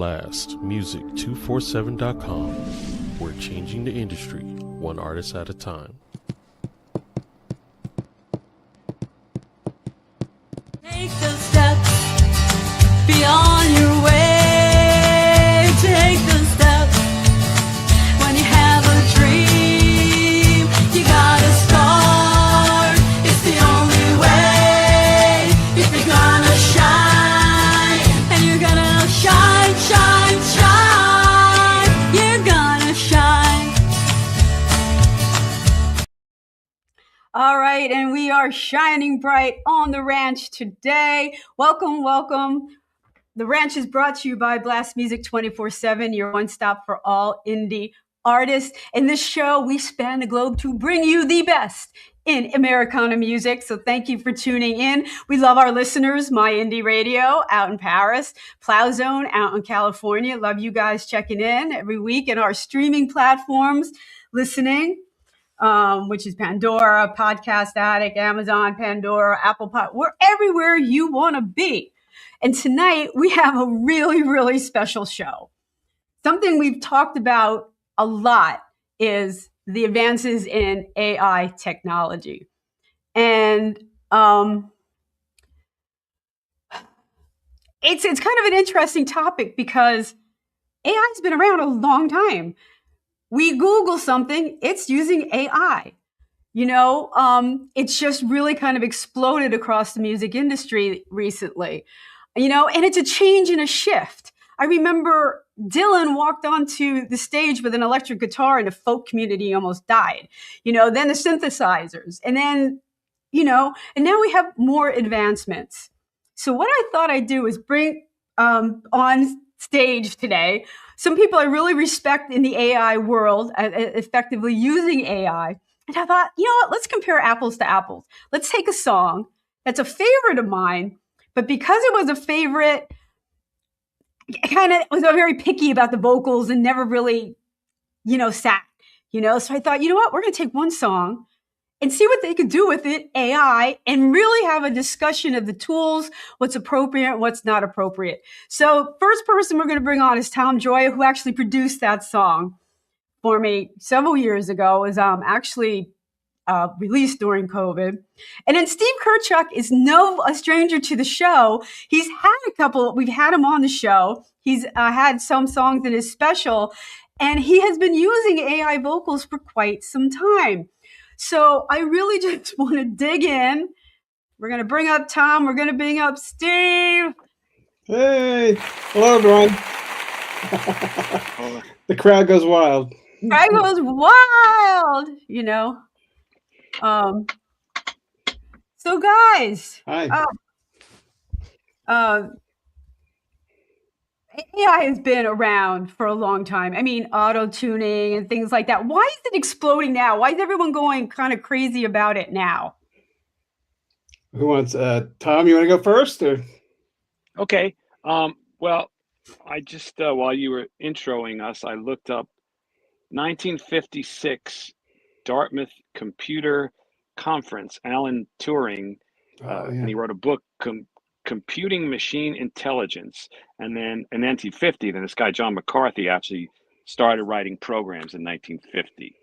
blastmusic247.com. We're changing the industry, one artist at a time. Take the steps beyond your way. Take the steps when you have a dream. You gotta start. It's the only way. If you're gonna shine, and you're gonna shine, shine, shine. You're gonna shine. All right, and we are shining bright on the ranch today. Welcome, welcome. The ranch is brought to you by Blast Music 24/7, your one stop for all indie artists. In this show, we span the globe to bring you the best in Americana music. So thank you for tuning in. We love our listeners, My Indie Radio out in Paris, Plow Zone out in California. Love you guys checking in every week, and our streaming platforms listening. Which is Pandora, Podcast Addict, Amazon, Pandora, Apple Pod. We're everywhere you want to be. And tonight we have a really, really special show. Something we've talked about a lot is the advances in AI technology. And it's kind of an interesting topic because AI's been around a long time. We Google something, it's using AI. It's just really kind of exploded across the music industry recently, and it's a change and a shift. I remember Dylan walked onto the stage with an electric guitar and the folk community almost died, then the synthesizers, and then, and now we have more advancements. So what I thought I'd do is bring on stage today some people I really respect in the AI world, effectively using AI. And I thought, let's compare apples to apples. Let's take a song that's a favorite of mine, but because it was a favorite, I kind of was very picky about the vocals and never really, sat, So I thought, we're going to take one song and see what they could do with it, AI, and really have a discussion of the tools, what's appropriate, what's not appropriate. So first person we're going to bring on is Tom Gioia, who actually produced that song for me several years ago. It was actually released during COVID. And then Steve Kirchuk is a stranger to the show. He's had we've had him on the show. He's had some songs in his special, and he has been using AI vocals for quite some time. So I really just want to dig in. We're going to bring up Tom. We're going to bring up Steve. Hey. Hello, everyone. The crowd goes wild. Crowd goes wild, So, guys. Hi. AI has been around for a long time. I mean, auto-tuning and things like that. Why is it exploding now? Why is everyone going kind of crazy about it now? Who wants, Tom, you want to go first? Or? Okay. Well, I just, while you were introing us, I looked up 1956 Dartmouth Computer Conference, Alan Turing, and he wrote a book, Computing Machine Intelligence. And then in 1950, then this guy, John McCarthy, actually started writing programs in 1950.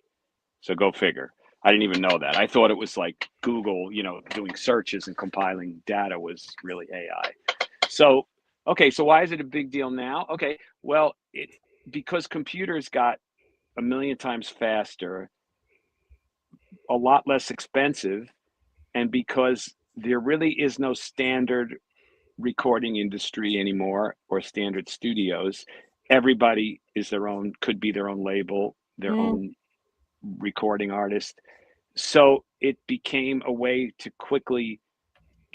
So go figure. I didn't even know that. I thought it was like Google, doing searches and compiling data was really AI. So, okay, so why is it a big deal now? Okay, well, because computers got a million times faster, a lot less expensive, and because there really is no standard recording industry anymore or standard studios. Everybody is could be their own label, their own recording artist. So it became a way to quickly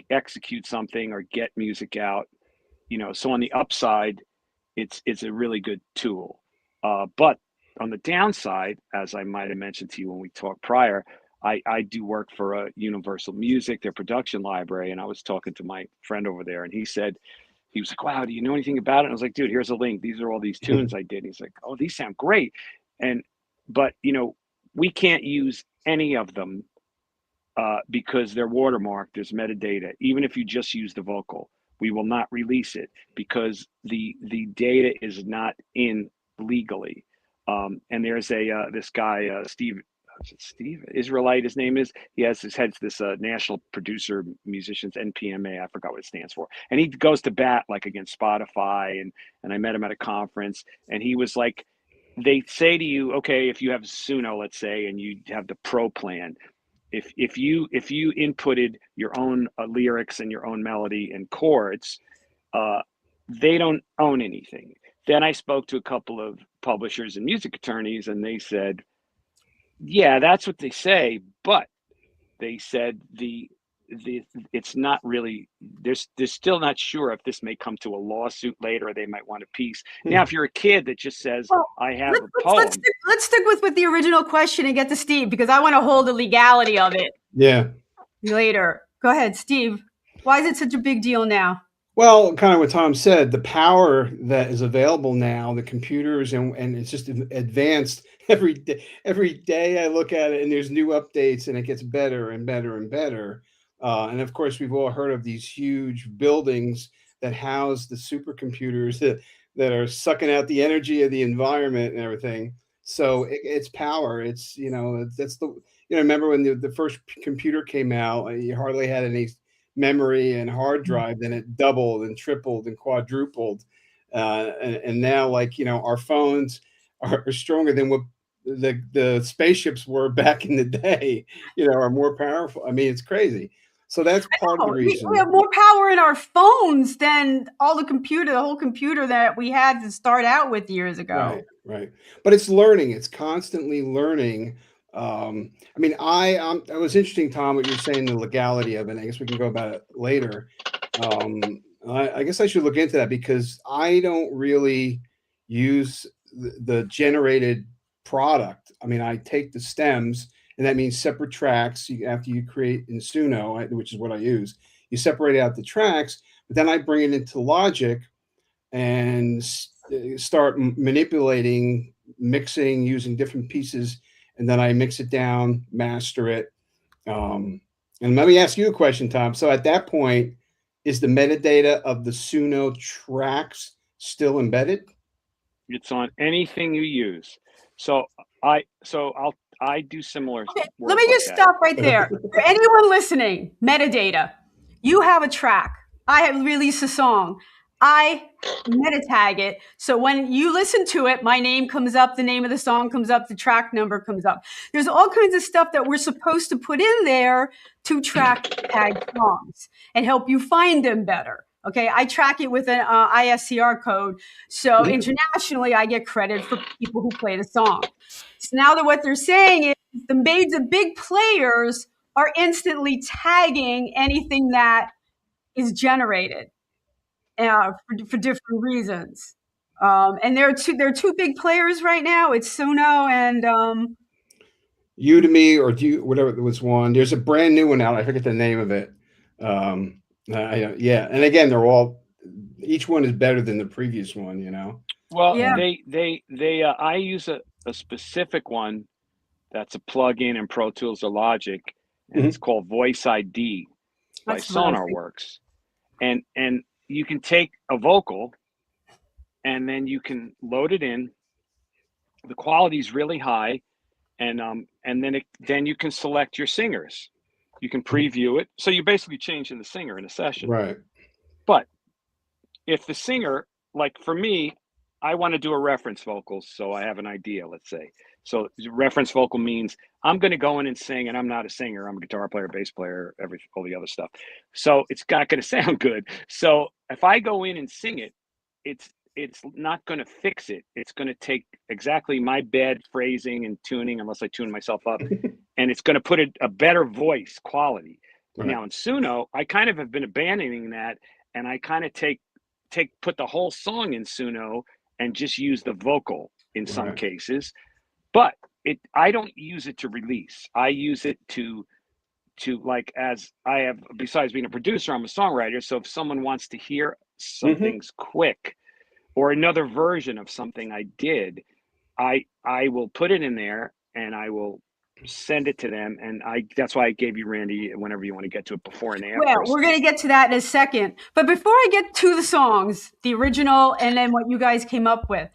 execute something or get music out, so on the upside, it's a really good tool. But on the downside, as I might have mentioned to you when we talked prior, I do work for Universal Music, their production library, and I was talking to my friend over there, and he was like, wow, do you know anything about it? And I was like, dude, here's a link. These are all these tunes I did. And he's like, oh, these sound great. But we can't use any of them because they're watermarked. There's metadata, even if you just use the vocal. we will not release it because the data is not in legally. And there's this guy, Steve Israelite, his name is. He heads this national producer musicians NPMA. I forgot what it stands for. And he goes to bat like against Spotify. And I met him at a conference, and he was like, they say to you, okay, if you have Suno, let's say, and you have the pro plan, if you inputted your own lyrics and your own melody and chords, they don't own anything. Then I spoke to a couple of publishers and music attorneys, and they said, yeah, that's what they say, but they said it's not really, they're still not sure if this may come to a lawsuit later, or they might want a piece. Now, if you're a kid that just says, well, I have a poem. Let's stick with the original question and get to Steve, because I want to hold the legality of it. Yeah. Later. Go ahead, Steve. Why is it such a big deal now? Well, kind of what Tom said, the power that is available now, the computers, and it's just advanced every day. Every day I look at it and there's new updates, and it gets better and better and better. And of course, we've all heard of these huge buildings that house the supercomputers that are sucking out the energy of the environment and everything. So it's power. It's, that's the, remember when the first computer came out, you hardly had any memory and hard drive, then it doubled and tripled and quadrupled. And now, like, our phones are stronger than what the spaceships were back in the day, are more powerful. I mean, it's crazy. So that's part of the reason. We have more power in our phones than the whole computer that we had to start out with years ago. Right. But it's learning. It's constantly learning. I mean, it was interesting, Tom, what you're saying, the legality of it. I guess we can go about it later. I guess I should look into that, because I don't really use the generated product. I mean, I take the stems, and that means separate tracks. After you create in Suno, which is what I use, you separate out the tracks, but then I bring it into Logic and start manipulating, mixing, using different pieces. And then I mix it down, master it. And let me ask you a question, Tom. So at that point, is the metadata of the Suno tracks still embedded? It's on anything you use. So I do similar. Okay, let me just stop right there. For anyone listening, metadata. You have a track. I have released a song. I meta tag it. So when you listen to it, my name comes up, the name of the song comes up, the track number comes up. There's all kinds of stuff that we're supposed to put in there to track tag songs and help you find them better. Okay, I track it with an ISCR code. So internationally, I get credit for people who play the song. So now that what they're saying is the big players are instantly tagging anything that is generated. For different reasons, and there are two big players right now. It's Suno and Udemy, or whatever. There was one. There's a brand new one out. I forget the name of it. Yeah, and again, each one is better than the previous one. Well, yeah. I use a specific one that's a plugin in Pro Tools or Logic, and it's called Voice ID by SonarWorks, and you can take a vocal and then you can load it in. The quality is really high, and then you can select your singers. You can preview it. So you're basically changing the singer in a session. Right. But if the singer, like for me, I want to do a reference vocal, so I have an idea, let's say. So reference vocal means I'm going to go in and sing, and I'm not a singer. I'm a guitar player, bass player, all the other stuff. So it's not going to sound good. So if I go in and sing it, it's not going to fix it. It's going to take exactly my bad phrasing and tuning, unless I tune myself up, and it's going to put a better voice quality. Right. Now in Suno, I kind of have been abandoning that, and I kind of put the whole song in Suno and just use the vocal in some cases. But I don't use it to release. I use it to like, as I have, besides being a producer, I'm a songwriter. So if someone wants to hear something's quick or another version of something I did, I will put it in there, and I will send it to them, and that's why I gave you Randie whenever you want to get to it, before and after. Well, we're going to get to that in a second. But before I get to the songs, the original and then what you guys came up with,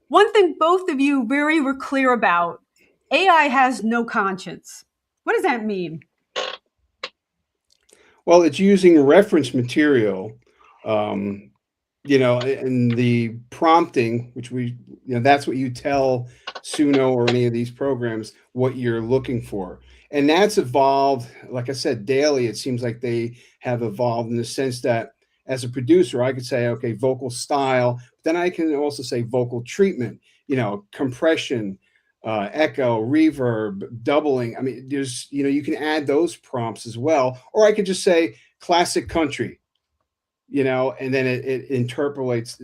one thing both of you were clear about, AI has no conscience. What does that mean? Well, it's using reference material, and the prompting, which that's what you tell Suno or any of these programs what you're looking for. And that's evolved, like I said, daily. It seems like they have evolved in the sense that as a producer, I could say, okay, vocal style, then I can also say vocal treatment, compression, echo, reverb, doubling. I mean, there's, you can add those prompts as well. Or I could just say classic country, and then it interprets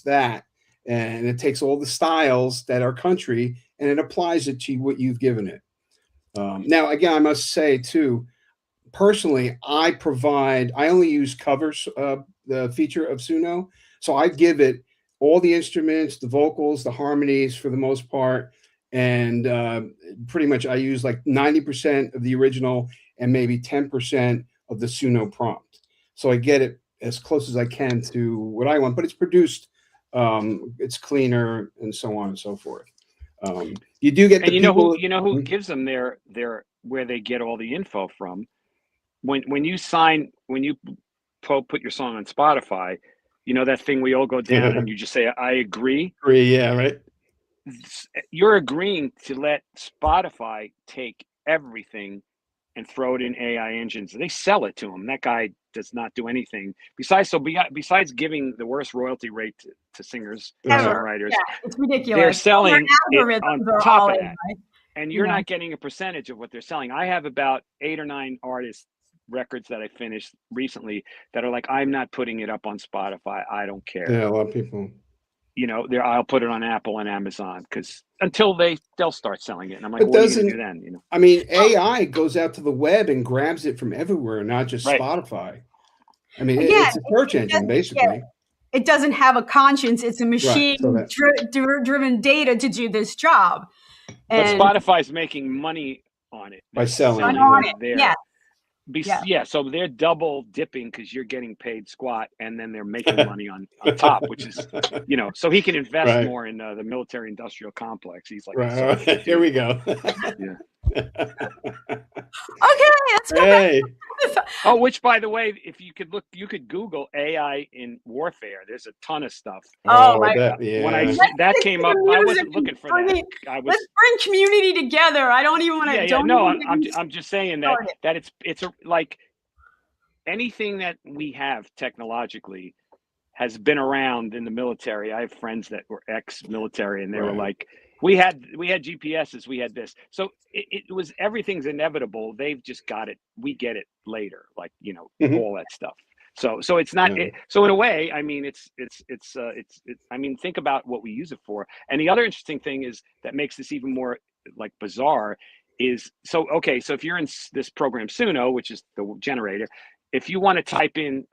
that, and it takes all the styles that are country and it applies it to what you've given it. Now, again, I must say too, personally, I only use covers, the feature of Suno. So I give it all the instruments, the vocals, the harmonies for the most part. And pretty much I use like 90% of the original and maybe 10% of the Suno prompt. So I get it as close as I can to what I want, but it's produced, it's cleaner and so on and so forth. You do get the people, who gives them their where they get all the info from. When you put your song on Spotify, that thing we all go down and you just say, I agree. Yeah, right. You're agreeing to let Spotify take everything and throw it in AI engines. They sell it to them. That guy does not do anything besides giving the worst royalty rate to singers and songwriters. Yeah, it's ridiculous. They're selling it on top of that, right? and you're not getting a percentage of what they're selling. I have about 8 or 9 artists records that I finished recently that are like, I'm not putting it up on Spotify. I don't care. Yeah, a lot of people. I'll put it on Apple and Amazon because until they'll start selling it. And I'm like, what are you going to do then? I mean, AI goes out to the web and grabs it from everywhere, not just Spotify. I mean, it's a search engine, basically. It doesn't have a conscience. It's a machine-driven data to do this job. But Spotify's making money on it. By selling it. Yeah. So they're double dipping because you're getting paid squat, and then they're making money on top, which is, so he can invest more in the military industrial complex. He's like, here we go. Yeah. Okay, let's go back. Oh, which, by the way, if you could Google AI in warfare. There's a ton of stuff. Oh my God! When that came up, I wasn't looking for that. Let's bring community together. I don't even want to. I'm just saying that it's like anything that we have technologically has been around in the military. I have friends that were ex-military, and they were like, we had GPSs, we had this. So it was, everything's inevitable. They've just got it. We get it later, like, all that stuff. So it's not, so in a way, I mean, I mean, think about what we use it for. And the other interesting thing is that makes this even more like bizarre is, so if you're in this program Suno, which is the generator, if you want to type in,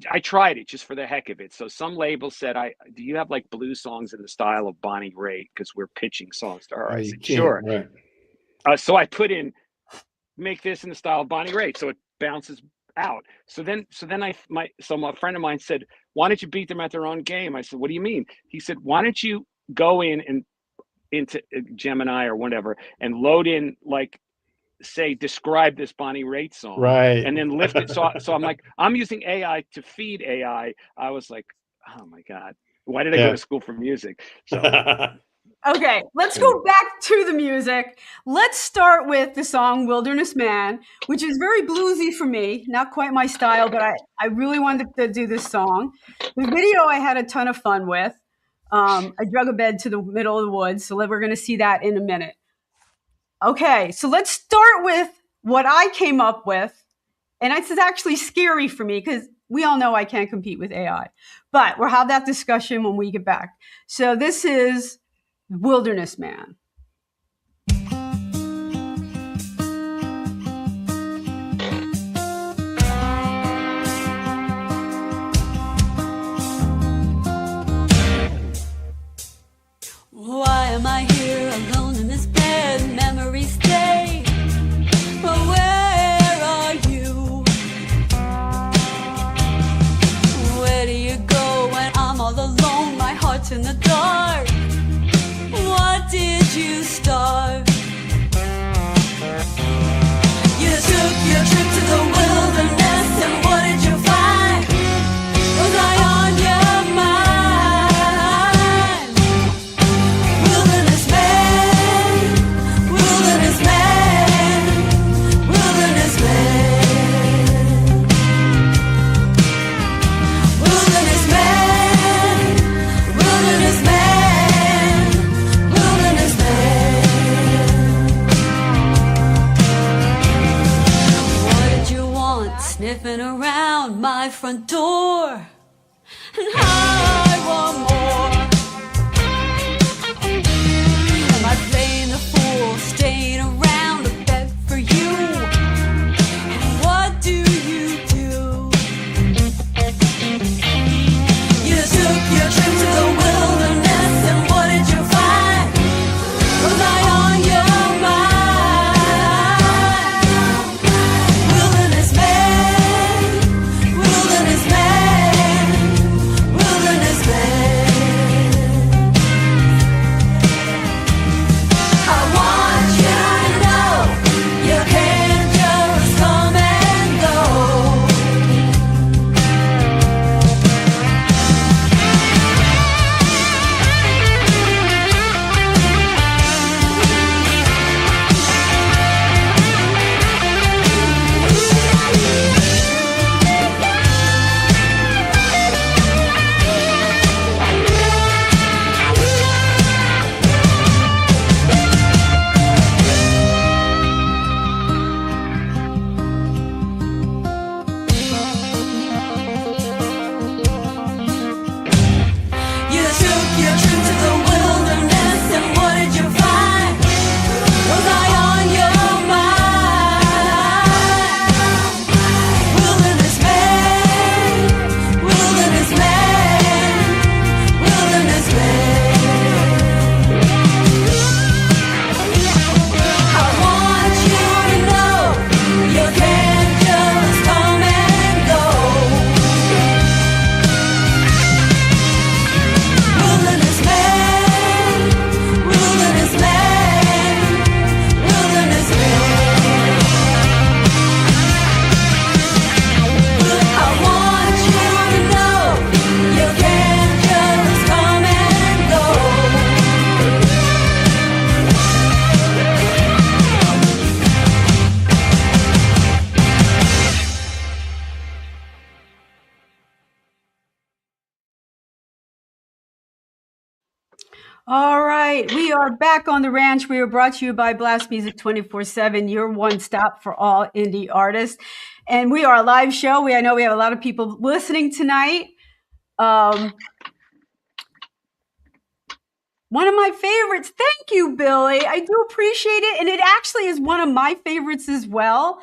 I tried it just for the heck of it. So some label said, do you have like blues songs in the style of Bonnie Raitt? Because we're pitching songs to her. I said, sure. Right. So I put in, make this in the style of Bonnie Raitt. So it bounces out. So then my friend of mine said, why don't you beat them at their own game? I said, what do you mean? He said, why don't you go into Gemini or whatever and load in, like, say, describe this Bonnie Raitt song, right, and then lift it. So I'm like, I'm using AI to feed AI. I was like, oh my God, why did I go to school for music? So okay, let's go back to the music. Let's start with the song Wilderness Man, which is very bluesy for me, not quite my style, but I really wanted to do this song. The video I had a ton of fun with. I drug a bed to the middle of the woods, so we're going to see that in a minute. Okay, so let's start with what I came up with. And this is actually scary for me because we all know I can't compete with AI. But we'll have that discussion when we get back. So this is Wilderness Man. Why am I here alone in this bed? Memories in the dark. What did you start? You took your trip to the wilderness, and what did you find? Was I on your mind? Wilderness man, wilderness man, wilderness man, wilderness man, wilderness man, wilderness man. What did you want sniffing around my front door? And I want more. Am I playing the fool, staying around to beg for you? And what do you do? You took your trip to the wilderness, and what did you find? Was I on your mind? Wilderness man, wilderness man, wilderness man. I want you to know you can't just come and go. You took your trip to the wilderness, and what did you find? Was I on your mind? Wilderness man, wilderness man, wilderness man. I want you to know you can't just come and go. Wilderness man, wilderness man, wilderness man. I want you to know you can't just come and go. All right, we are back on the ranch. We are brought to you by Blast Music 24/7, your one stop for all indie artists. And we are a live show. I know we have a lot of people listening tonight. One of my favorites. Thank you, Billy. I do appreciate it. And it actually is one of my favorites as well.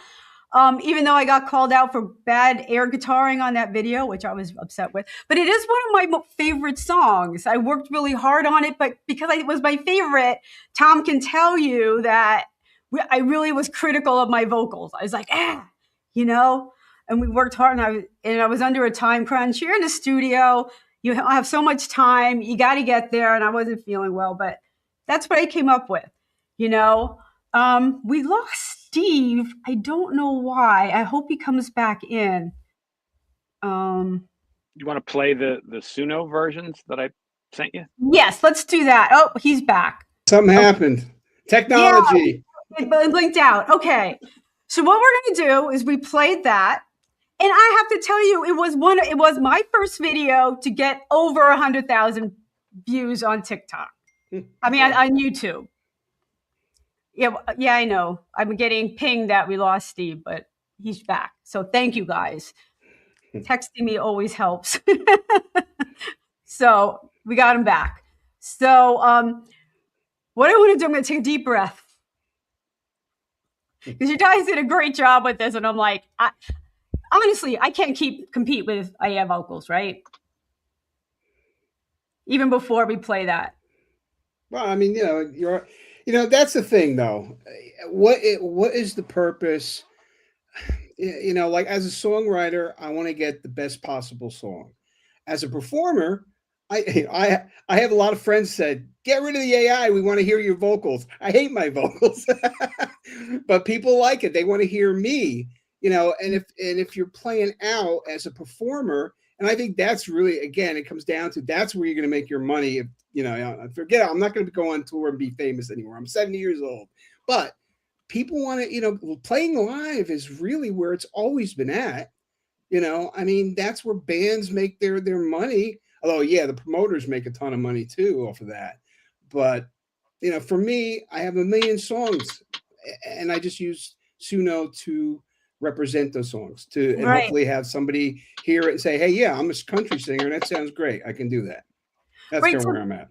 Even though I got called out for bad air guitaring on that video, which I was upset with. But it is one of my favorite songs. I worked really hard on it, but because it was my favorite, Tom can tell you that I really was critical of my vocals. I was like, you know, and we worked hard, and I was under a time crunch. You're in the studio. You have so much time. You got to get there, and I wasn't feeling well, but that's what I came up with, you know. We lost Steve. I don't know why. I hope he comes back in. You want to play the Suno versions that I sent you? Yes, let's do that. Oh, he's back. Something happened. Technology. Yeah, it blinked out. Okay. So what we're going to do is we played that. And I have to tell you, it was my first video to get over 100,000 views on TikTok. I mean, on YouTube. Yeah, I know. I'm getting pinged that we lost Steve, but he's back. So thank you guys. Texting me always helps. So we got him back. So what I want to do, I'm going to take a deep breath. Because you guys did a great job with this. And I'm like, honestly, I can't compete with IA vocals, right? Even before we play that. Well, I mean, that's the thing, though. What is the purpose? Like as a songwriter, I want to get the best possible song. As a performer, I have a lot of friends said, get rid of the AI. We want to hear your vocals. I hate my vocals, but people like it. They want to hear me, and if you're playing out as a performer, and I think that's really, again, it comes down to, that's where you're going to make your money. If, forget, I'm not going to go on tour and be famous anymore. I'm 70 years old, but people want to, playing live is really where it's always been at. I mean, that's where bands make their money. Although, yeah, the promoters make a ton of money too off of that. But, for me, I have 1 million songs, and I just use Suno to represent those songs and hopefully have somebody hear it and say, hey, yeah, I'm a country singer, and that sounds great. I can do that. That's kind of where I'm at.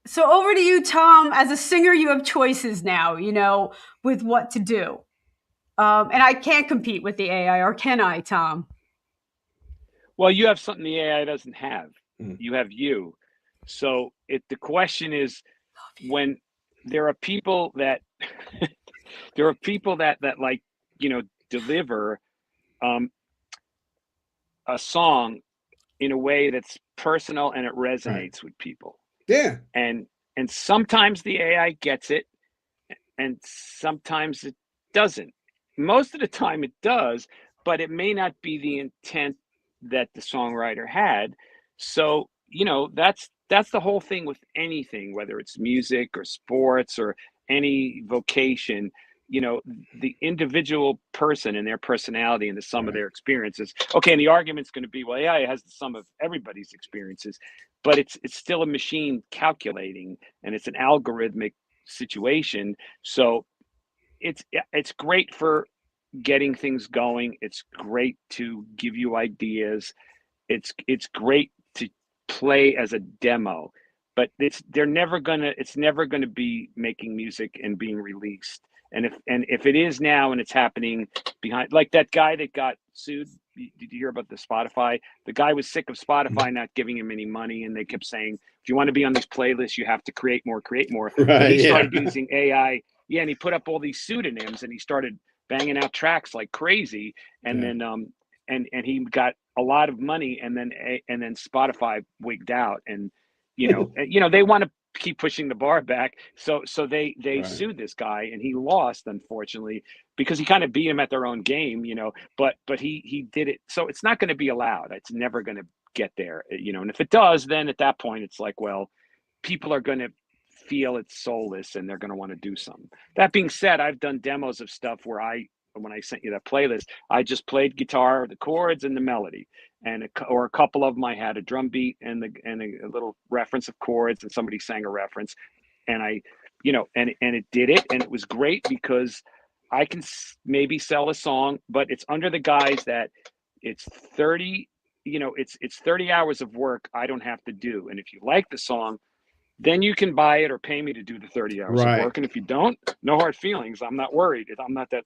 So over to you, Tom. As a singer, you have choices now, with what to do. And I can't compete with the AI, or can I, Tom? Well, you have something the AI doesn't have. You have you. So the question is, when there are people that like, deliver a song in a way that's personal and it resonates with people. Yeah. And sometimes the AI gets it, and sometimes it doesn't. Most of the time it does, but it may not be the intent that the songwriter had. So, that's the whole thing with anything, whether it's music or sports or any vocation. The individual person and their personality and the sum of their experiences. Okay, and the argument's going to be, well, AI has the sum of everybody's experiences, but it's still a machine calculating, and it's an algorithmic situation. So it's great for getting things going. It's great to give you ideas. It's great to play as a demo, but it's never gonna be making music and being released. And if it is now, and it's happening behind, like that guy that got sued, did you hear about the Spotify? The guy was sick of Spotify not giving him any money, and they kept saying, if you want to be on these playlists, you have to create more. Right, he started using AI. Yeah, and he put up all these pseudonyms, and he started banging out tracks like crazy. And then and he got a lot of money, and then Spotify wigged out, and they want to keep pushing the bar back, so they sued this guy, and he lost, unfortunately, because he kind of beat him at their own game, but he did it. So it's not going to be allowed. It's never going to get there, and if it does, then at that point it's like, well, people are going to feel it's soulless, and they're going to want to do something. That being said, I've done demos of stuff where when I sent you that playlist, I just played guitar, the chords, and the melody, or a couple of them I had a drum beat and a little reference of chords, and somebody sang a reference, and I, and it did it, and it was great because I can maybe sell a song, but it's under the guise that it's 30, it's 30 hours of work I don't have to do, and if you like the song, then you can buy it or pay me to do the 30 hours of work, and if you don't, no hard feelings. I'm not worried. I'm not that.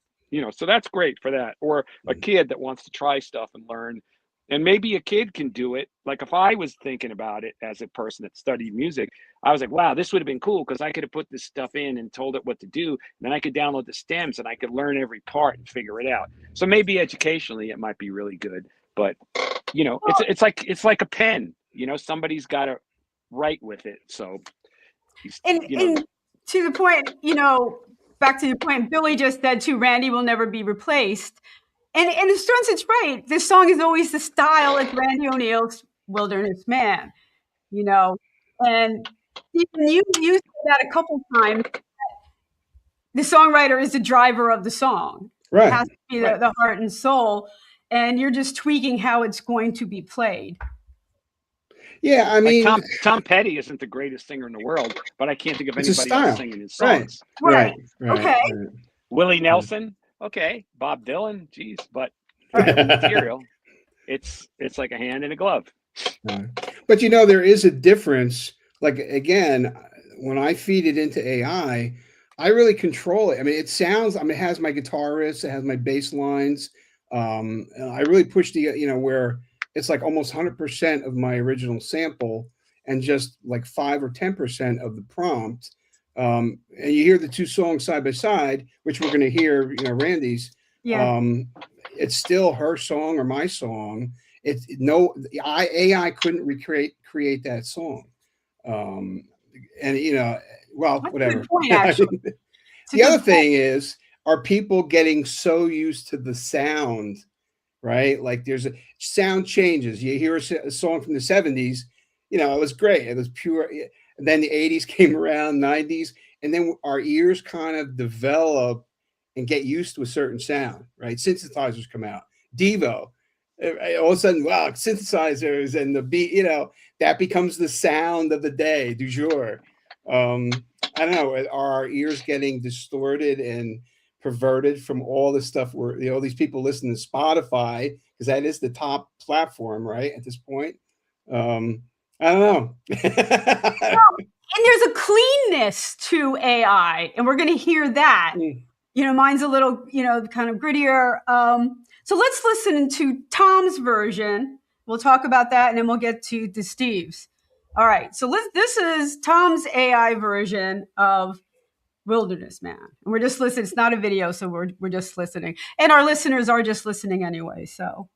So that's great for that. Or a kid that wants to try stuff and learn, and maybe a kid can do it. Like if I was thinking about it as a person that studied music, I was like, wow, this would have been cool because I could have put this stuff in and told it what to do. And then I could download the stems and I could learn every part and figure it out. So maybe educationally it might be really good, but it's like a pen, somebody's got to write with it. So, and to the point, back to the point Billy just said too, Randie will never be replaced. And in a sense, it's right. This song is always the style of Randie O'Neil's Wilderness Man, and even you said that a couple times. The songwriter is the driver of the song. Right. It has to be the heart and soul, and you're just tweaking how it's going to be played. Yeah, I mean, like Tom Petty isn't the greatest singer in the world, but I can't think of anybody else singing his songs. Right. Okay. Willie Nelson. Okay. Bob Dylan. Geez, but material. It's like a hand in a glove. But there is a difference. Like again, when I feed it into AI, I really control it. I mean, it has my guitarist, it has my bass lines. And I really push the where it's like almost 100% of my original sample and just like 5 or 10% of the prompt. And you hear the two songs side by side, which we're going to hear, Randie's. Yeah. It's still her song or my song. It's no AI couldn't create that song. And well, That's whatever. a good point, actually. The other thing is, are people getting so used to the sound, right? Like there's a sound changes. You hear a song from the 70s, it was great. It was pure. And then the 80s came around, 90s, and then our ears kind of develop and get used to a certain sound, right? Synthesizers come out. Devo, all of a sudden, wow, synthesizers and the beat, that becomes the sound of the day, du jour. I don't know, are our ears getting distorted and perverted from all the stuff where, these people listen to Spotify, because that is the top platform, right, at this point? I don't know. And there's a cleanness to AI, and we're going to hear that. Mine's a little, kind of grittier. So let's listen to Tom's version. We'll talk about that, and then we'll get to Steve's. All right. So this is Tom's AI version of Wilderness Man. And we're just listening. It's not a video, so we're just listening. And our listeners are just listening anyway, so.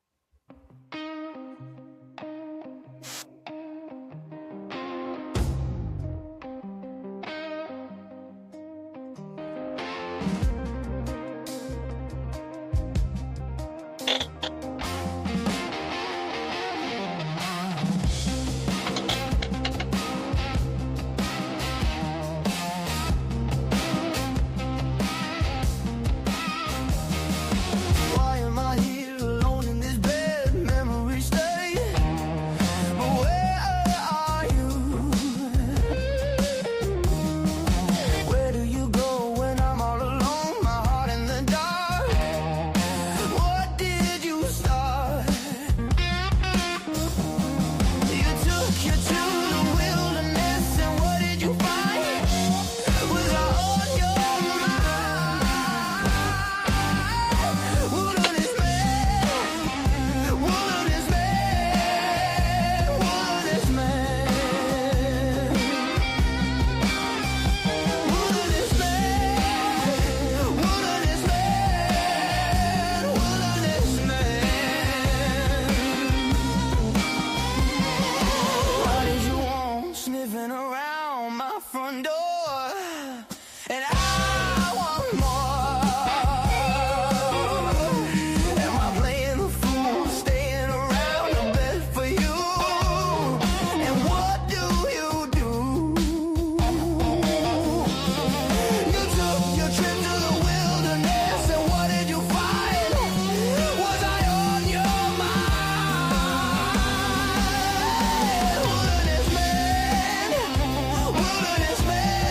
Wilderness man.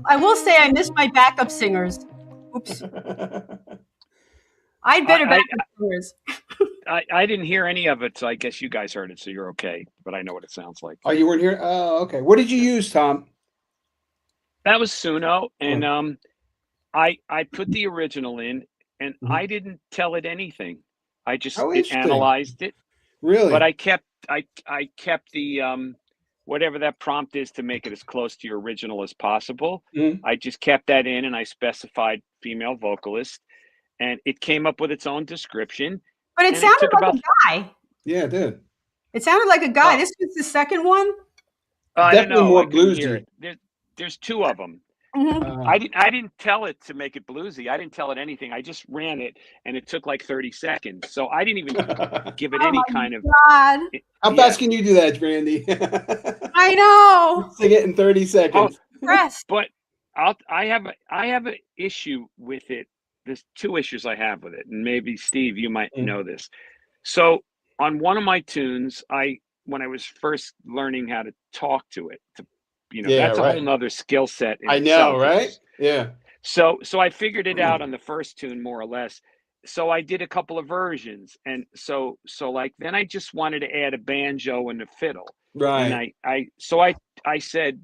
I will say I miss my backup singers. Oops. I had better backup singers. I didn't hear any of it, so I guess you guys heard it, so you're okay. But I know what it sounds like. Oh, you weren't here? Oh, okay. What did you use, Tom? That was Suno, and I put the original in, and I didn't tell it anything. I just analyzed it. Really? But I kept the whatever that prompt is to make it as close to your original as possible. I just kept that in, and I specified female vocalist, and it came up with its own description. But it sounded like a guy. Yeah, it did. It sounded like a guy. This was the second one. I don't know. More bluesy. There's two of them. I didn't tell it to make it bluesy. I didn't tell it anything. I just ran it, and it took like 30 seconds. So I didn't even give it any kind of. God. How fast can you do that, Randie? I know. To get in 30 seconds. But I have an issue with it. There's two issues I have with it, and maybe Steve, you might know this. So on one of my tunes, when I was first learning how to talk to it, that's a whole nother skill set. I know, right? Yeah. So I figured it out on the first tune, more or less. So I did a couple of versions, and so like then I just wanted to add a banjo and a fiddle, right? And I said,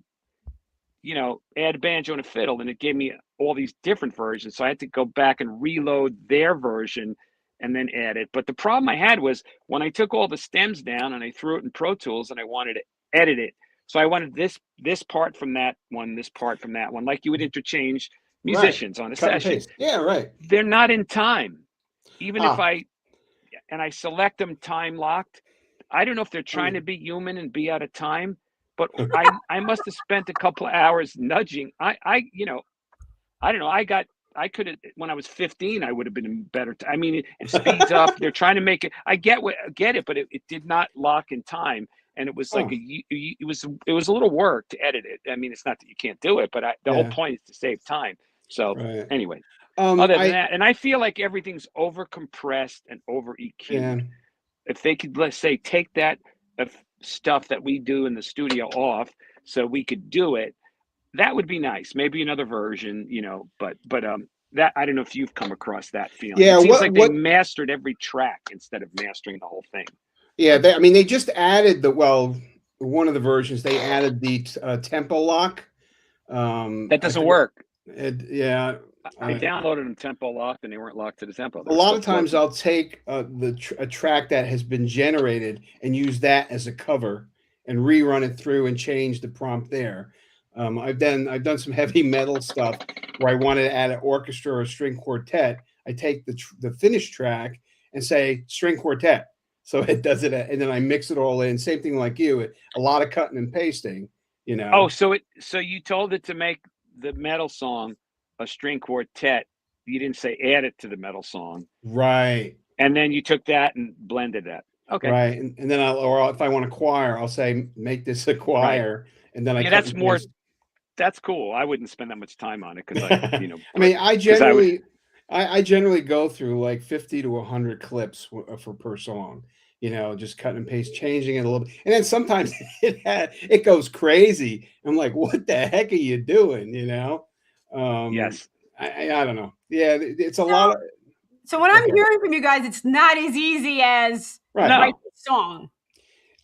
add a banjo and a fiddle, and it gave me all these different versions. So I had to go back and reload their version and then add it. But the problem I had was when I took all the stems down and I threw it in Pro Tools and I wanted to edit it. So I wanted this part from that one, this part from that one, like you would interchange musicians on a session. Yeah, right. They're not in time. Even if I select them time locked, I don't know if they're trying to be human and be out of time, but I must have spent a couple of hours nudging. I don't know. I could have, when I was 15, I would have been in better. I mean, it speeds up. They're trying to make it. I get it, but it did not lock in time. And it was like it was a little work to edit it. I mean, it's not that you can't do it, but the whole point is to save time. So anyway, other than that, and I feel like everything's over compressed and over EQ'd. Yeah. If they could, let's say, take that stuff that we do in the studio off, so we could do it, that would be nice. Maybe another version, But that I don't know if you've come across that feeling. Yeah, it seems like they mastered every track instead of mastering the whole thing. Yeah, they just added one of the versions. They added the tempo lock. That doesn't work. I downloaded them tempo locked, and they weren't locked to the tempo. A lot of times, I'll take a track that has been generated and use that as a cover and rerun it through and change the prompt there. I've done some heavy metal stuff where I wanted to add an orchestra or a string quartet. I take the finished track and say string quartet. So it does it, and then I mix it all in. Same thing like you, a lot of cutting and pasting, Oh, so you told it to make the metal song a string quartet. You didn't say add it to the metal song, right? And then you took that and blended that, okay? Right, and then or if I want a choir, I'll say make this a choir, and then that's cool. I wouldn't spend that much time on it because I mean, I generally go through like 50 to 100 clips for per song. Just cut and paste, changing it a little bit. And then sometimes it goes crazy. I'm like, what the heck are you doing? Yes. I don't know. Yeah, it's a lot of. So what I'm hearing from you guys, it's not as easy as write the song.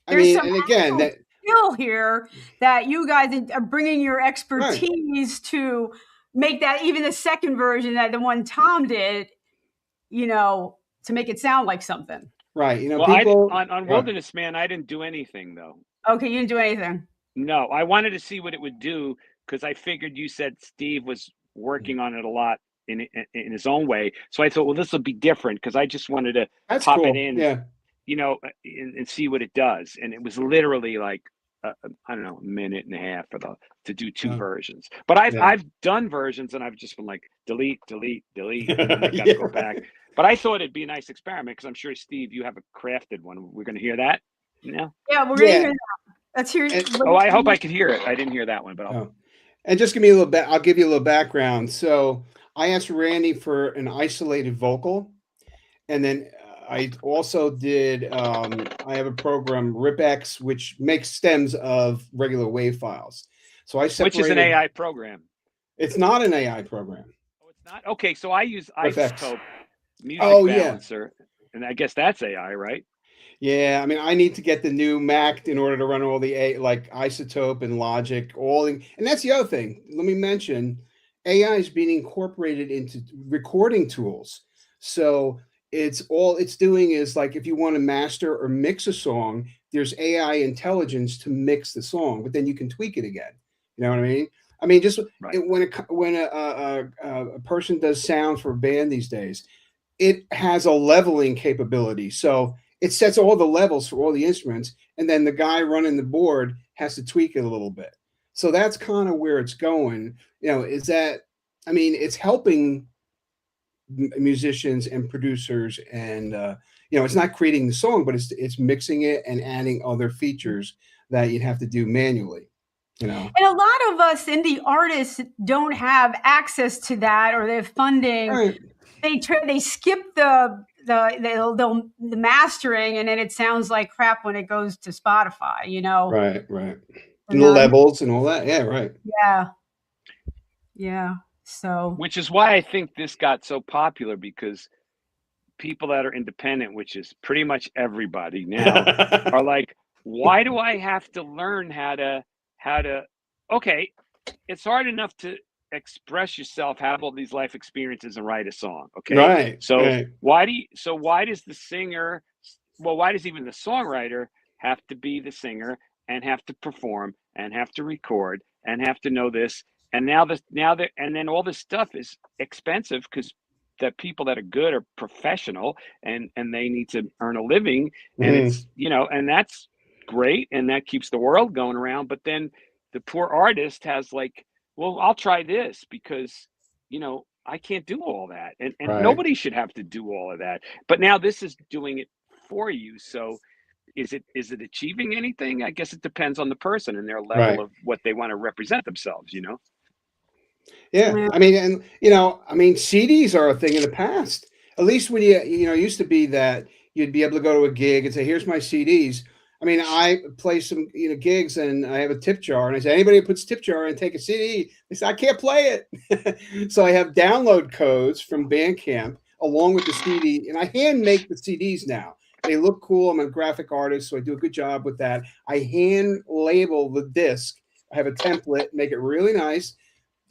There's some skill here that you guys are bringing your expertise to make that, even the second version, that the one Tom did, to make it sound like something. Right. People on Wilderness Man, I didn't do anything though. Okay, you didn't do anything. No, I wanted to see what it would do because I figured you said Steve was working on it a lot in his own way. So I thought, well, this will be different because I just wanted to pop it in, and see what it does. And it was literally like I don't know, a minute and a half to do two versions. But I've done versions and I've just been like delete, and then I got to go back. But I thought it'd be a nice experiment because I'm sure, Steve, you have a crafted one. We're going to hear that? Yeah, we're going to hear that. Let's hear it. I hope I could hear it. I didn't hear that one, but and just give me a little bit. I'll give you a little background. So I asked Randie for an isolated vocal, and then I also did. I have a program, RipX, which makes stems of regular WAV files. So I separated, which is an AI program. It's not an AI program. Oh, it's not? Okay, so I use FX. Isotope Music Oh yeah. Balancer, and I guess that's AI, right? Yeah, I mean, I need to get the new Mac in order to run all the like Isotope and Logic, and that's the other thing. Let me mention, AI is being incorporated into recording tools. So all it's doing is like if you want to master or mix a song, there's AI intelligence to mix the song, but then you can tweak it again. You know what I mean? I mean, just Right. when a person does sound for a band these days, it has a leveling capability. So it sets all the levels for all the instruments, and then the guy running the board has to tweak it a little bit. So that's kind of where it's going. You know, is that I mean, it's helping musicians and producers, and you know, it's not creating the song, but it's mixing it and adding other features that you'd have to do manually. You know, And a lot of us indie artists don't have access to that, or their funding. right. They skip the mastering, and then it sounds like crap when it goes to Spotify. You know, Right. And the not, levels and all that. Yeah, right. yeah. So, Which is why I think this got so popular, because people that are independent, which is pretty much everybody now, are like, why do I have to learn how to okay, it's hard enough to express yourself, have all these life experiences, and write a song. Okay. Right. So right. why does the singer, well, why does even the songwriter have to be the singer and have to perform and have to record and have to know this? And and then all this stuff is expensive, because that people that are good are professional, and they need to earn a living, and it's, you know, and that's great, and that keeps the world going around. But then the poor artist has like, well, I'll try this because, you know, I can't do all that, and Right. nobody should have to do all of that. But now this is doing it for you. So is it achieving anything? I guess it depends on the person and their level Right. of what they want to represent themselves, you know? Yeah, I mean, and you know, I mean, CDs are a thing of the past. At least when you know, it used to be that you'd be able to go to a gig and say, "Here's my CDs." I mean, I play some gigs, and I have a tip jar, and I say, "Anybody who puts tip jar and take a CD," they say, "I can't play it." So I have download codes from Bandcamp along with the CD, and I hand make the CDs now. They look cool. I'm a graphic artist, so I do a good job with that. I hand label the disc. I have a template, make it really nice.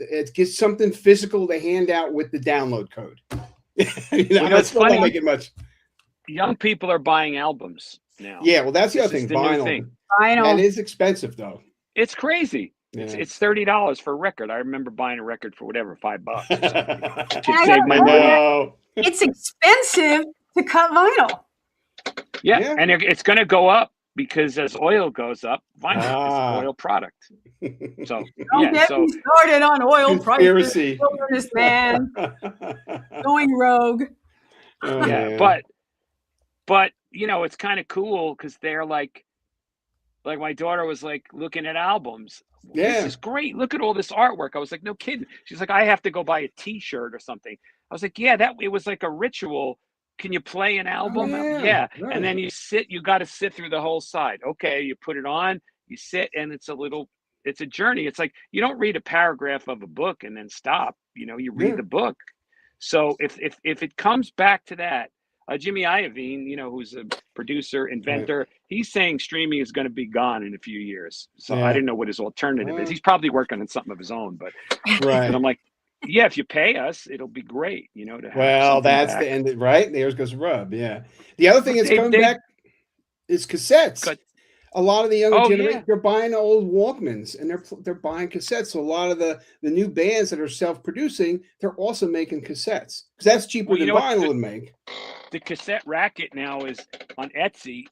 It gets something physical to hand out with the download code. It's funny. Not making much. Young people are buying albums now. Yeah, well, that's the other thing. The new thing. That is expensive, though. It's crazy. Yeah. It's $30 for a record. I remember buying a record for whatever, $5 or something, to I save my money. It's expensive to cut vinyl. Yeah. And it's going to go up, because as oil goes up, vinyl is an oil product. So Don't get me started on oil Conspiracy. prices. Wilderness man going rogue. Yeah, but you know, it's kind of cool, because they're like my daughter was like looking at albums. Yeah. This is great. Look at all this artwork. I was like, no kidding. She's like, I have to go buy a T-shirt or something. I was like, yeah, it was like a ritual. Can you play an album? Yeah. Right. And then you got to sit through the whole side. Okay, you put it on, you sit, and it's a journey. It's like, you don't read a paragraph of a book and then stop. You know, you read the book. So if it comes back to that, Jimmy Iovine, you know, who's a producer, inventor, he's saying streaming is going to be gone in a few years. So I didn't know what his alternative is. He's probably working on something of his own, but I'm like, yeah, if you pay us, it'll be great, you know. That's the end, right? There goes the rub. Yeah. The other thing that's coming back is cassettes. A lot of the younger generation, they're buying old Walkmans, and they're buying cassettes. So a lot of the new bands that are self-producing, they're also making cassettes, because that's cheaper than vinyl to make. The cassette racket now is on Etsy.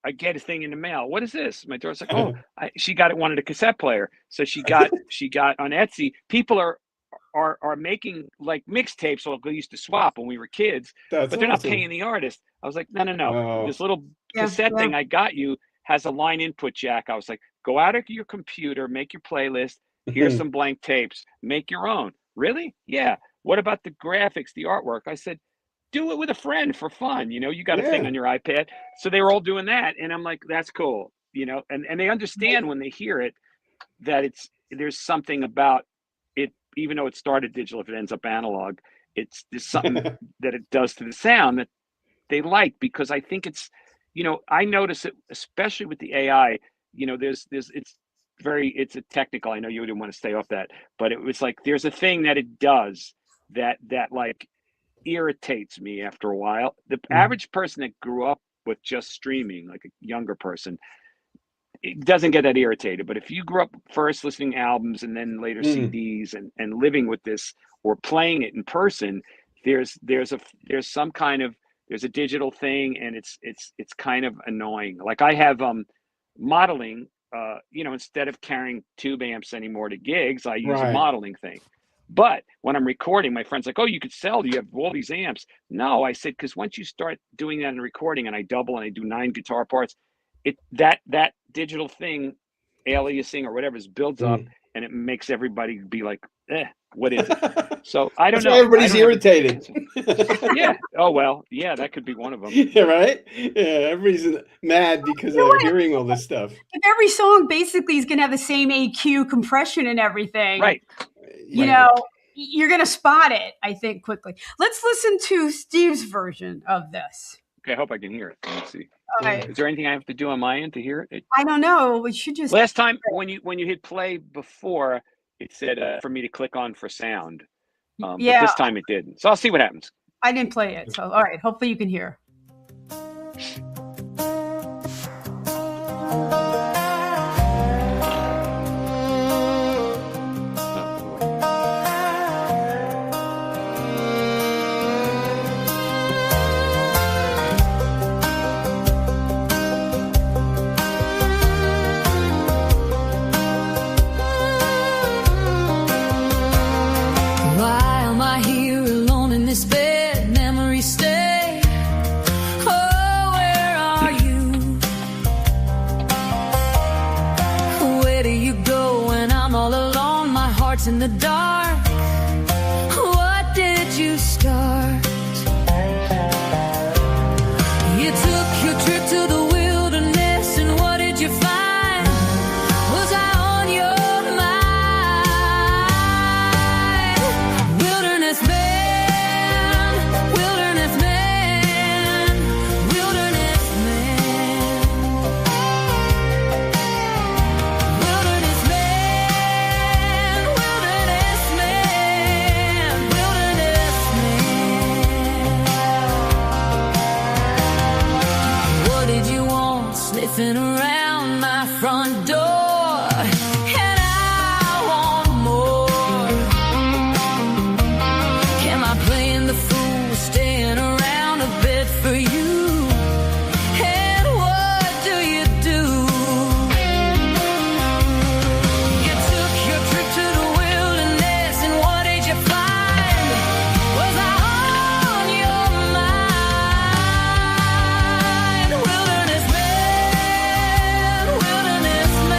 I get a thing in the mail. What is this? My daughter's like, she wanted a cassette player. So she got on Etsy. People are making like mixtapes, like we used to swap when we were kids, but they're not paying the artist. I was like, no. This little cassette thing I got you has a line input jack. I was like, go out of your computer, make your playlist. Here's some blank tapes. Make your own. Really? Yeah. What about the graphics, the artwork? I said, do it with a friend for fun. You know, you got a thing on your iPad. So they were all doing that. And I'm like, that's cool. You know, and they understand when they hear it that there's something about it, even though it started digital, if it ends up analog, there's something that it does to the sound that they like, because I think it's, I notice it, especially with the AI, it's a technical, I know you didn't want to stay off that, but it was like, there's a thing that it does that like irritates me after a while. The average person that grew up with just streaming, like a younger person, it doesn't get that irritated. But if you grew up first listening to albums and then later CDs and living with this or playing it in person, there's a digital thing, and it's kind of annoying. Like I have modeling, instead of carrying tube amps anymore to gigs, I use a modeling thing. But when I'm recording, my friend's like, "Oh, you have all these amps." No, I said, because once you start doing that in recording, and I double and I do 9 guitar parts, that digital thing, aliasing or whatever, builds up, and it makes everybody be like, what is it? So I don't know. Why everybody's irritated. Yeah. Oh, well, yeah, that could be one of them. Yeah, right? Yeah, everybody's mad because they're hearing all this stuff. If every song basically is going to have the same AQ, compression, and everything, right? You're going to spot it, I think, quickly. Let's listen to Steve's version of this. Okay, I hope I can hear it. Let's see. Right. Is there anything I have to do on my end to hear it? I don't know. We should just. Last time when you hit play before, it said for me to click on for sound. But this time it didn't. So I'll see what happens. I didn't play it. So, all right. Hopefully you can hear. In the dark, what did you start? You took your trip to the wilderness, and what did you find? Was I on your mind? Wilderness man, wilderness man, wilderness man, wilderness man. Sniffing around my front door, and I want more. Am I playing the fool, staying around a bit for you? And what do you do? You took your trip to the wilderness, and what did you find? Was I on your mind? Wilderness man, wilderness man.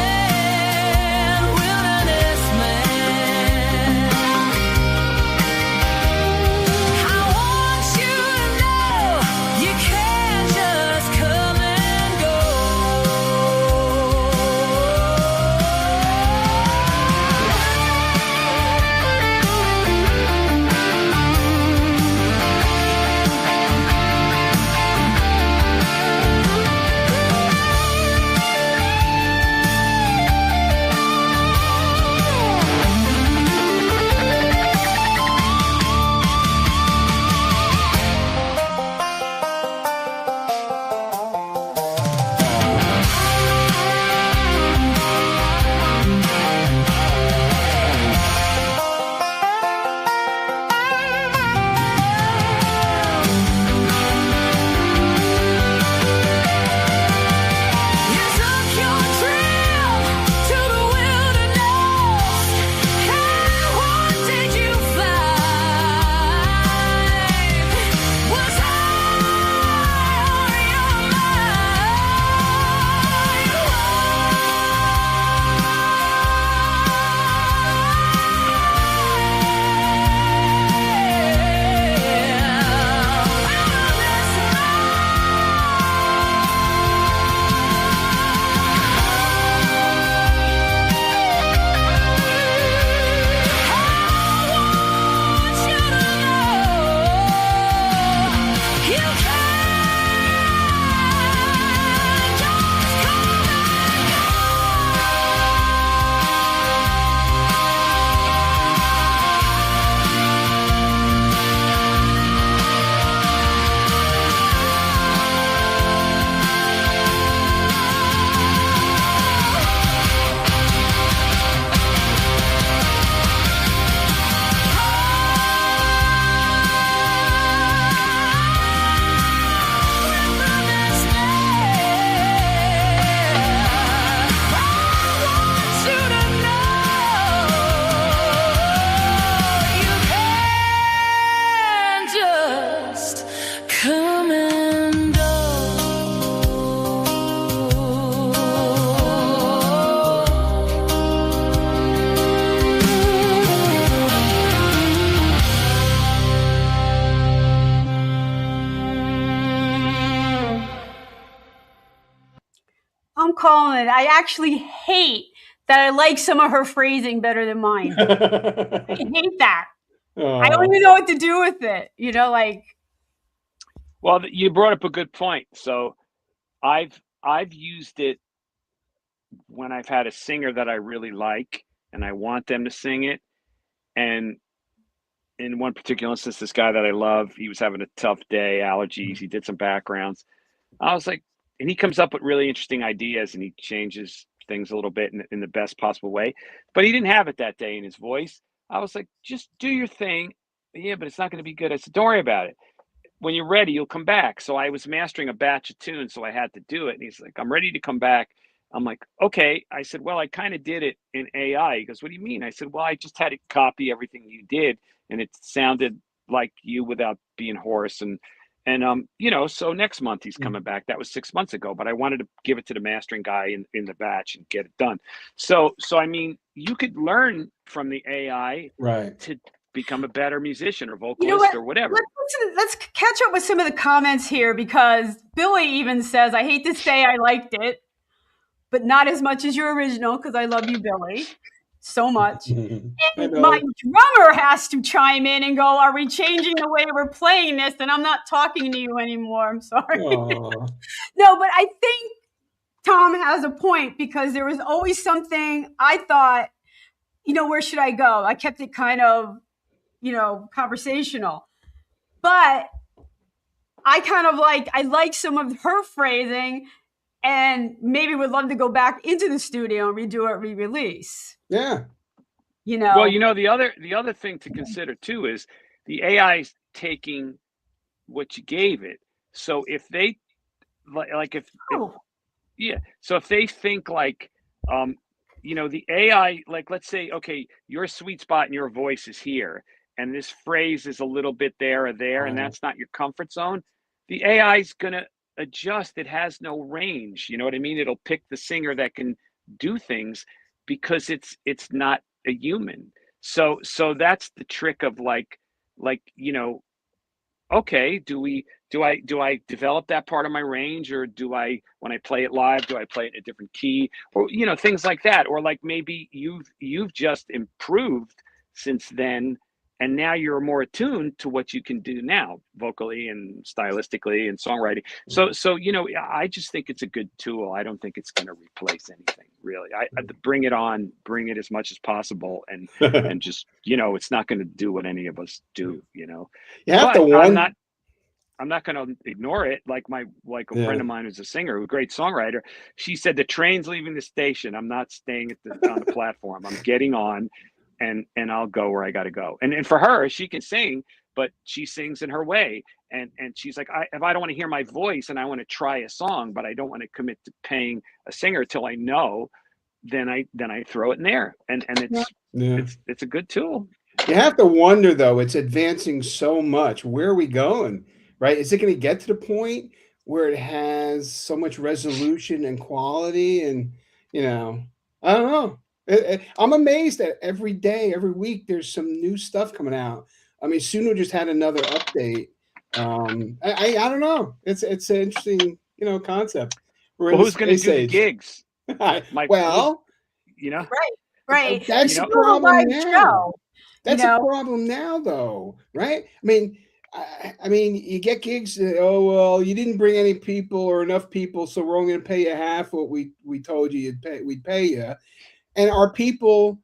I'm calling it. I actually hate that I like some of her phrasing better than mine. I hate that. I don't even know what to do with it. You know, like. Well, you brought up a good point. So I've used it when I've had a singer that I really like and I want them to sing it. And in one particular instance, this guy that I love, he was having a tough day, allergies. He did some backgrounds. I was like, and he comes up with really interesting ideas and he changes things a little bit in the best possible way. But he didn't have it that day in his voice. I was like, just do your thing. Yeah, but it's not going to be good. I said, don't worry about it. When you're ready, you'll come back. So I was mastering a batch of tunes, so I had to do it. And he's like, I'm ready to come back. I'm like, okay. I said, well, I kind of did it in AI. He goes, what do you mean? I said, well, I just had it copy everything you did, and it sounded like you without being hoarse. And you know, so next month he's coming back. That was 6 months ago, but I wanted to give it to the mastering guy in the batch and get it done. So I mean, you could learn from the AI to become a better musician or vocalist or whatever. Let's catch up with some of the comments here, because Billy even says, I hate to say I liked it, but not as much as your original, because I love you, Billy, so much. And my drummer has to chime in and go, are we changing the way we're playing this? And I'm not talking to you anymore. I'm sorry. No, but I think Tom has a point, because there was always something I thought, you know, where should I go? I kept it kind of, you know, conversational. But I kind of I like some of her phrasing, and maybe would love to go back into the studio and redo it, re-release. Yeah. You know. Well, you know, the other thing to consider too is the AI's taking what you gave it. So if they so if they think like, you know, the AI, like, let's say, okay, your sweet spot in your voice is here, and this phrase is a little bit there or there, and that's not your comfort zone, the AI is going to adjust. It has no range. You know what I mean? It'll pick the singer that can do things because it's not a human. So that's the trick of like, you know, okay, do I develop that part of my range, or do I, when I play it live, do I play it in a different key, or, you know, things like that, or like maybe you've just improved since then, and now you're more attuned to what you can do now, vocally and stylistically and songwriting. So you know, I just think it's a good tool. I don't think it's going to replace anything, really. I bring it on, bring it as much as possible, and and just, you know, it's not going to do what any of us do, you know. You have but to I'm not going to ignore it. Like a friend of mine who's a singer, a great songwriter, she said, the train's leaving the station. I'm not staying on the platform. I'm getting on, and I'll go where I got to go. And for her, she can sing, but she sings in her way. And she's like, if I don't want to hear my voice and I want to try a song, but I don't want to commit to paying a singer till I know, then I throw it in there. And it's a good tool. You have to wonder, though, it's advancing so much. Where are we going? Right? Is it going to get to the point where it has so much resolution and quality? And, you know, I don't know. I'm amazed that every day, every week, there's some new stuff coming out. I mean, Suno just had another update. I don't know. It's an interesting, you know, concept. Well, who's going to do the gigs? You know, right. That's the problem now. That's a problem now, though, right? I mean, you get gigs. Oh well, you didn't bring any people or enough people, so we're only going to pay you half what we told you we'd pay you. And our people,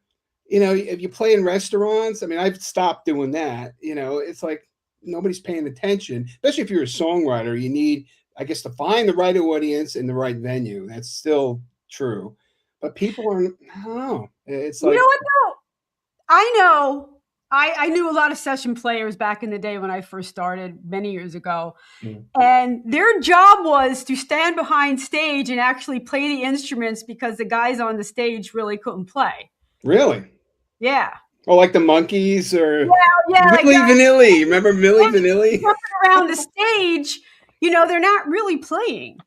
you know, if you play in restaurants, I mean, I've stopped doing that. You know, it's like nobody's paying attention. Especially if you're a songwriter, you need, I guess, to find the right audience in the right venue. That's still true, but people are. I don't know. It's like, you know what though? I know. I knew a lot of session players back in the day when I first started many years ago. And their job was to stand behind stage and actually play the instruments because the guys on the stage really couldn't play. Really? Yeah. Oh, like the Monkees or Milli Vanilli. Remember Milli Vanilli? Around the stage, you know, they're not really playing,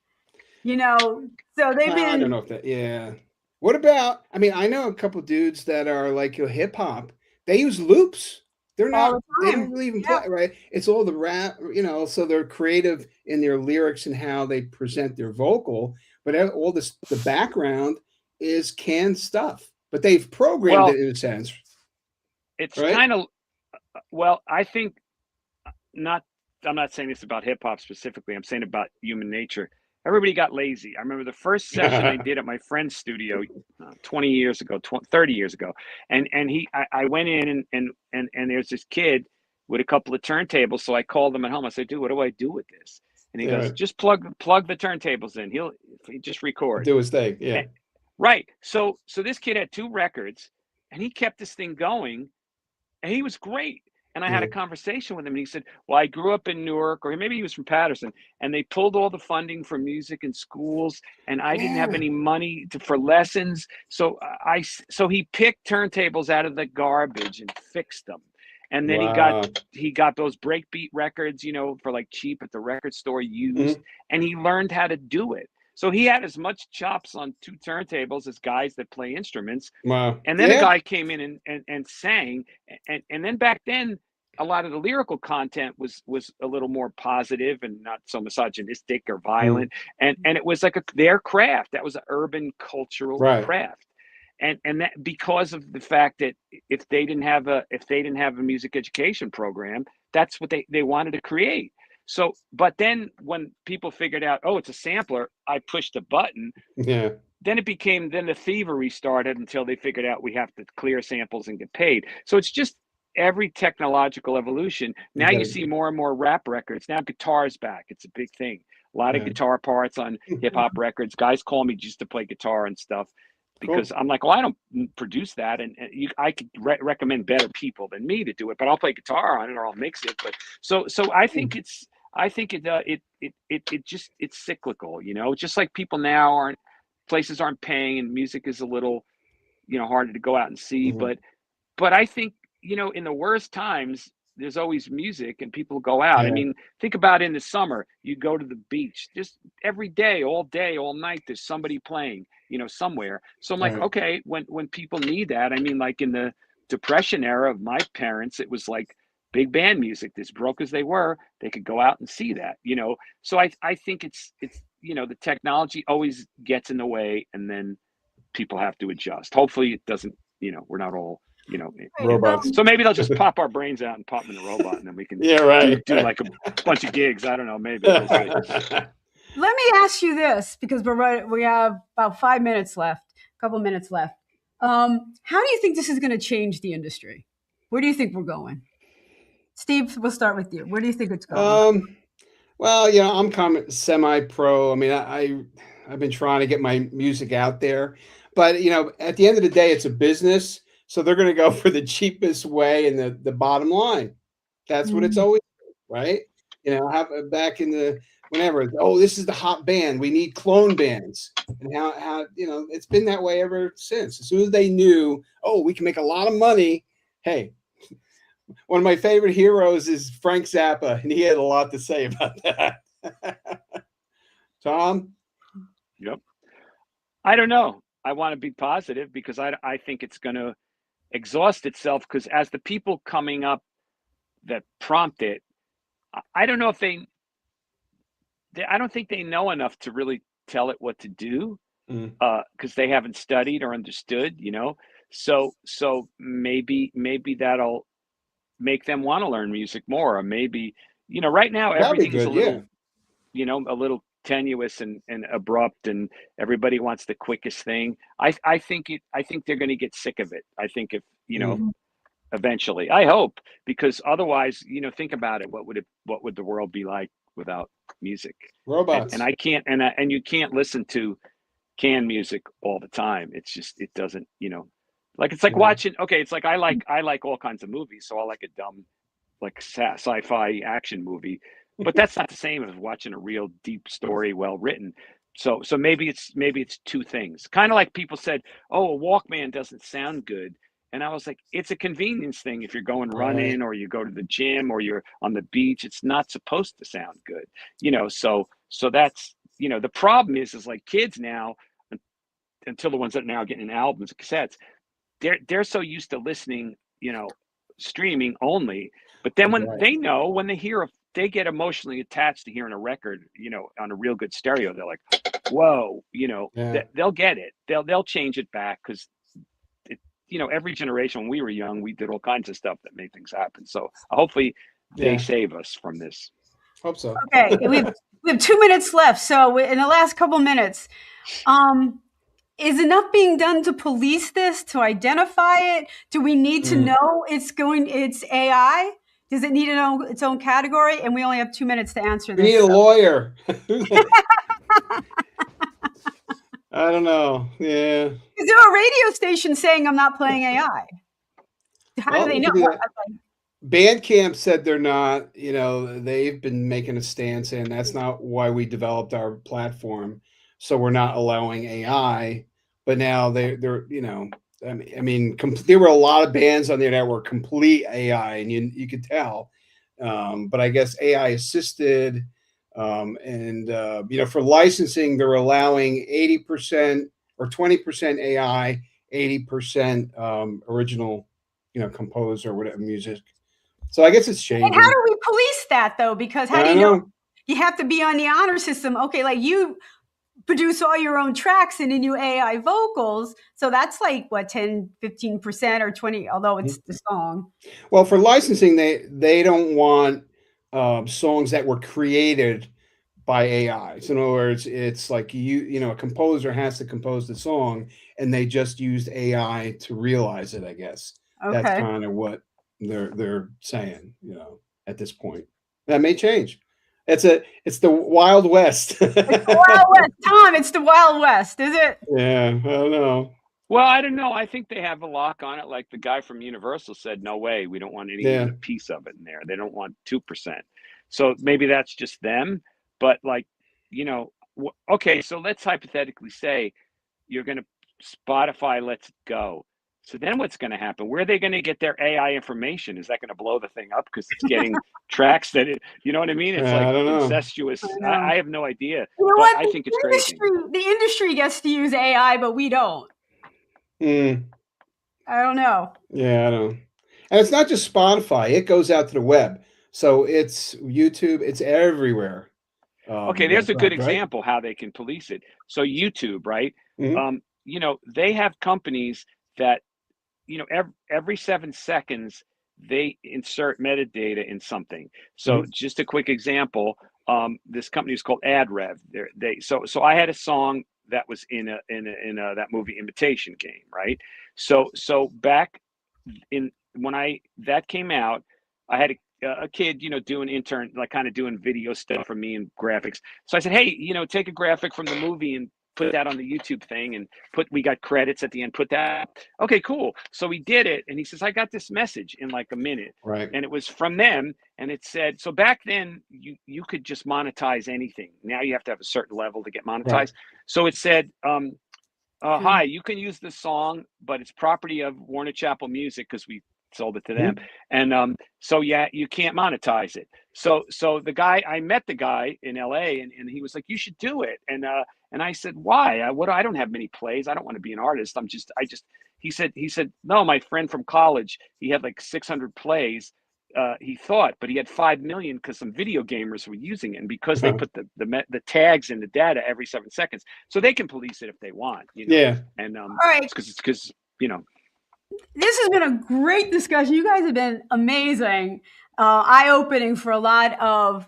you know, so they've been. I don't know if that, What about, I mean, I know a couple dudes that are like hip hop. They use loops. They're not, they don't really even play, right? It's all the rap, you know, so they're creative in their lyrics and how they present their vocal, but all this, the background is canned stuff, but they've programmed Well, it in a sense. it's Right? kind of, well, I think not, I'm not saying this about hip hop specifically. I'm saying about human nature. Everybody got lazy. I remember the first session they did at my friend's studio 20 years ago, 30 years ago. And I went in and there's this kid with a couple of turntables. So I called him at home. I said, dude, what do I do with this? And he goes, just plug the turntables in. He'll just record. Do his thing. Yeah. Right. So this kid had 2 records and he kept this thing going and he was great. And I had a conversation with him and he said, well, I grew up in Newark, or maybe he was from Patterson, and they pulled all the funding for music in schools and I didn't have any money for lessons. So he picked turntables out of the garbage and fixed them. And then he got those breakbeat records, you know, for like cheap at the record store used, and he learned how to do it. So he had as much chops on 2 turntables as guys that play instruments. Wow. And then a guy came in and sang. And then back then, a lot of the lyrical content was a little more positive and not so misogynistic or violent. And it was like their craft. That was an urban cultural craft. And that because of the fact that if they didn't have a music education program, that's what they wanted to create. So, but then when people figured out, oh, it's a sampler, I pushed a button. Yeah. Then the thievery started until they figured out we have to clear samples and get paid. So it's just every technological evolution. Now you see more and more rap records. Now guitar's back. It's a big thing. A lot of guitar parts on hip hop records. Guys call me just to play guitar and stuff. Because I'm like, well, I don't produce that, and I could recommend better people than me to do it, but I'll play guitar on it or I'll mix it. But so I think it's cyclical, you know, just like people now places aren't paying and music is a little, you know, harder to go out and see. But I think, you know, in the worst times, there's always music and people go out. I mean, think about in the summer, you go to the beach, just every day, all night, there's somebody playing, you know, somewhere. So I'm like, okay, when people need that, I mean, like in the Depression era of my parents, it was like big band music, as broke as they were, they could go out and see that, you know? So I think it's, you know, the technology always gets in the way and then people have to adjust. Hopefully it doesn't, you know, we're not all, you know, robots. So maybe they'll just pop our brains out and pop them in a robot, and then we can do like a bunch of gigs. I don't know, maybe. We'll see. Let me ask you this, because we have about 5 minutes left, a couple minutes left. How do you think this is going to change the industry? Where do you think we're going? Steve, we'll start with you. Where do you think it's going? Well, you know, I'm semi-pro. I mean, I've been trying to get my music out there, but you know, at the end of the day, it's a business. So they're going to go for the cheapest way and the bottom line. That's what it's always, right? You know, back in the whenever, this is the hot band. We need clone bands. And how you know, it's been that way ever since. As soon as they knew, we can make a lot of money. Hey, one of my favorite heroes is Frank Zappa, and he had a lot to say about that. Tom? Yep. I don't know. I want to be positive because I think it's going to exhaust itself, because as the people coming up that prompt it, I don't know if I don't think they know enough to really tell it what to do, because they haven't studied or understood, you know. So maybe that'll make them want to learn music more, or maybe, you know, right now everything's a little, you know, a little tenuous and abrupt, and everybody wants the quickest thing. I think they're going to get sick of it. I think if, you know, eventually, I hope, because otherwise, you know, think about it. What would the world be like without music? Robots. And I can't, and you can't listen to canned music all the time. It's just, it doesn't, you know, like, it's like watching, it's like, I like all kinds of movies. So I like a dumb, like sci-fi action movie, but that's not the same as watching a real deep story, well written. So maybe it's two things. Kind of like people said, a Walkman doesn't sound good. And I was like, it's a convenience thing. If you're going running or you go to the gym or you're on the beach, it's not supposed to sound good, you know? So that's, you know, the problem is like kids now, until the ones that are now getting albums and cassettes, they're so used to listening, you know, streaming only. But then when they hear they get emotionally attached to hearing a record, you know, on a real good stereo. They're like, whoa, Yeah. they'll get it. They'll change it back because every generation when we were young, we did all kinds of stuff that made things happen. So hopefully they save us from this. Hope so. Okay, we have 2 minutes left. So in the last couple minutes, is enough being done to police this, to identify it? Do we need to know it's AI? Does it need its own category? And we only have 2 minutes to answer this. We need a lawyer. I don't know. Yeah. Is there a radio station saying I'm not playing AI? How do they know? Bandcamp said they're not. They've been making a stance, and that's not why we developed our platform. So we're not allowing AI. But now they're I mean, there were a lot of bands on there that were complete AI, and you could tell. But I guess AI assisted. For licensing, they're allowing 80% or 20% AI, 80% original, compose or whatever music. So I guess it's changing. And how do we police that though? Because how do you know? You have to be on the honor system. Okay, like you produce all your own tracks and then you AI vocals. So that's like what, 10, 15% or 20, although it's the song. Well, for licensing, they don't want songs that were created by AI. So in other words, it's like a composer has to compose the song, and they just used AI to realize it. I guess that's kind of what they're saying. At this point, that may change. It's the Wild West. It's the Wild West, Tom. It's the Wild West, is it? Yeah, I don't know. Well, I don't know. I think they have a lock on it. Like the guy from Universal said, no way, we don't want any piece of it in there. They don't want 2%. So maybe that's just them. But okay, so let's hypothetically say you're going to Spotify lets it go. So then what's going to happen? Where are they going to get their AI information? Is that going to blow the thing up because it's getting tracks that you know what I mean? It's like incestuous. I have no idea. But I think it's crazy. The industry gets to use AI, but we don't. I don't know. Yeah, I don't. And it's not just Spotify. It goes out to the web. So it's YouTube. It's everywhere. Okay, there's a good example how they can police it. So YouTube, right? They have companies that, every 7 seconds they insert metadata in something. So just a quick example, this company is called AdRev. So I had a song that was in that movie Imitation Game, right? So back when that came out, I had a kid, doing intern, like kind of doing video stuff for me and graphics. So I said, hey, take a graphic from the movie and put that on the YouTube thing and we got credits at the end, put that. Okay, cool. So we did it. And he says, I got this message in like a minute. Right. And it was from them. And it said, so back then you could just monetize anything. Now you have to have a certain level to get monetized. Right. So it said, hi, you can use this song, but it's property of Warner Chappell Music because we sold it to them. And so you can't monetize it. So I met the guy in LA and he was like, you should do it. And I said, why? I don't have many plays. I don't want to be an artist. He said, no, my friend from college, he had like 600 plays. He thought, but he had 5 million because some video gamers were using it. And because they put the tags in the data every 7 seconds, so they can police it if they want, Yeah. And all right. it's because this has been a great discussion. You guys have been amazing, eye-opening for a lot of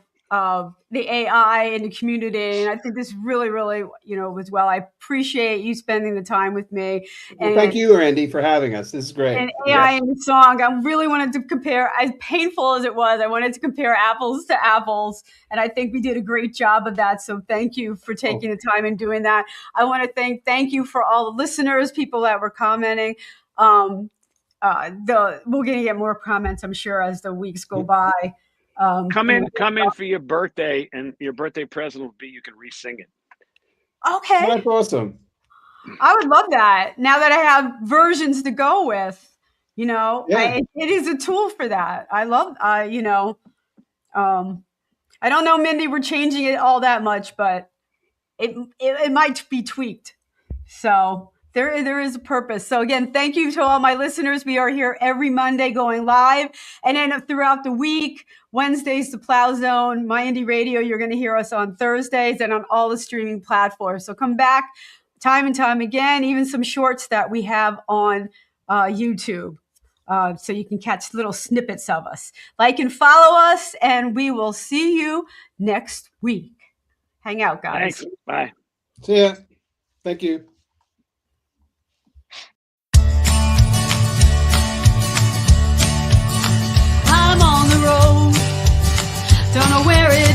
the AI in the community. And I think this really, really, was well. I appreciate you spending the time with me. Well, thank you, Randie, for having us. This is great. And AI in the song, I really wanted to compare, as painful as it was, I wanted to compare apples to apples. And I think we did a great job of that. So thank you for taking the time and doing that. I want to thank you for all the listeners, people that were commenting. We're going to get more comments, I'm sure, as the weeks go by. Come in for your birthday, and your birthday present will be you can re-sing it. Okay, that's awesome. I would love that. Now that I have versions to go with, it is a tool for that. I love, I don't know, Mindy, we're changing it all that much, but it might be tweaked. So There is a purpose. So again, thank you to all my listeners. We are here every Monday going live. And then throughout the week, Wednesdays, the Plow Zone, My Indie Radio, you're going to hear us on Thursdays and on all the streaming platforms. So come back time and time again, even some shorts that we have on YouTube. So you can catch little snippets of us. Like and follow us, and we will see you next week. Hang out, guys. Thanks. Bye. See ya. Thank you. I'm on the road, don't know where it